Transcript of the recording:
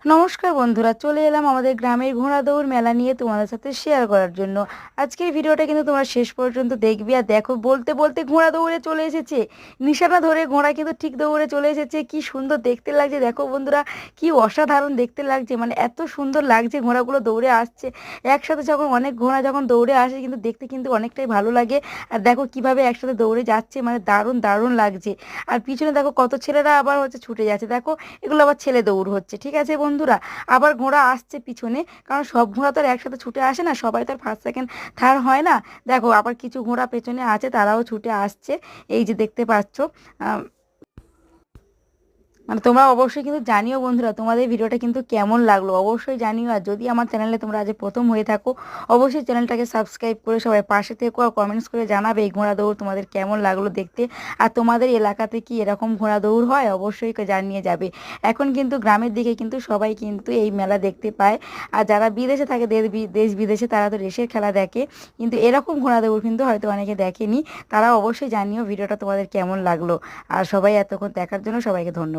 নমস্কার বন্ধুরা, চলে এলাম আমাদের গ্রামের ঘোড়া দৌড় মেলা নিয়ে তোমাদের সাথে শেয়ার করার জন্য। আজকের ভিডিওটা কিন্তু তোমরা শেষ পর্যন্ত দেখবি। আর দেখো, বলতে বলতে ঘোড়া দৌড়ে চলে এসেছে, নিশানা ধরে ঘোড়া কিন্তু ঠিক দৌড়ে চলে এসেছে। কি সুন্দর দেখতে লাগছে দেখো বন্ধুরা, কি অসাধারণ দেখতে লাগছে, মানে এত সুন্দর লাগছে ঘোড়াগুলো দৌড়ে আসছে একসাথে। যখন অনেক ঘোড়া যখন দৌড়ে আসে কিন্তু দেখতে কিন্তু অনেকটাই ভালো লাগে। আর দেখো কিভাবে একসাথে দৌড়ে যাচ্ছে, মানে দারুণ দারুণ লাগছে। আর পিছনে দেখো কত ছেলেরা আবার হচ্ছে ছুটে যাচ্ছে, দেখো এগুলো আবার ছেলে দৌড় হচ্ছে। ঠিক আছে বন্ধুরা, আবার ঘোড়া আসছে পিছনে, কারণ সব ঘোড়া তো আর একসাথে ছুটে আসে না, সবাই তো আর ফার্স্ট সেকেন্ড থার্ড হয় না। দেখো আবার কিছু ঘোড়া পেছনে আছে, তারাও ছুটে আসছে, এই যে দেখতে পাচ্ছ। মানে তোমরা অবশ্যই কিন্তু জানিও বন্ধুরা, তোমাদের ভিডিওটা কিন্তু কেমন লাগলো অবশ্যই জানিও। আর যদি আমার চ্যানেলে তোমরা আজ প্রথম হয়ে থাকো, অবশ্যই চ্যানেলটাকে সাবস্ক্রাইব করে সবাই পাশে থেকো, আর কমেন্টস করে জানাবে এই ঘোড়া দৌড় তোমাদের কেমন লাগলো দেখতে। আর তোমাদের এলাকাতে কি এরকম ঘোড়া দৌড় হয় অবশ্যই জানিয়ে যাবে। এখন কিন্তু গ্রামের দিকে কিন্তু সবাই কিন্তু এই মেলা দেখতে পায়। আর যারা বিদেশে থাকে, দেশ বিদেশে, তারা তো রেসের খেলা দেখে, কিন্তু এরকম ঘোড়া দৌড় কিন্তু হয়তো অনেকে দেখেনি। তারা অবশ্যই জানিও ভিডিওটা তোমাদের কেমন লাগলো। আর সবাই এতক্ষণ দেখার জন্য সবাইকে ধন্যবাদ।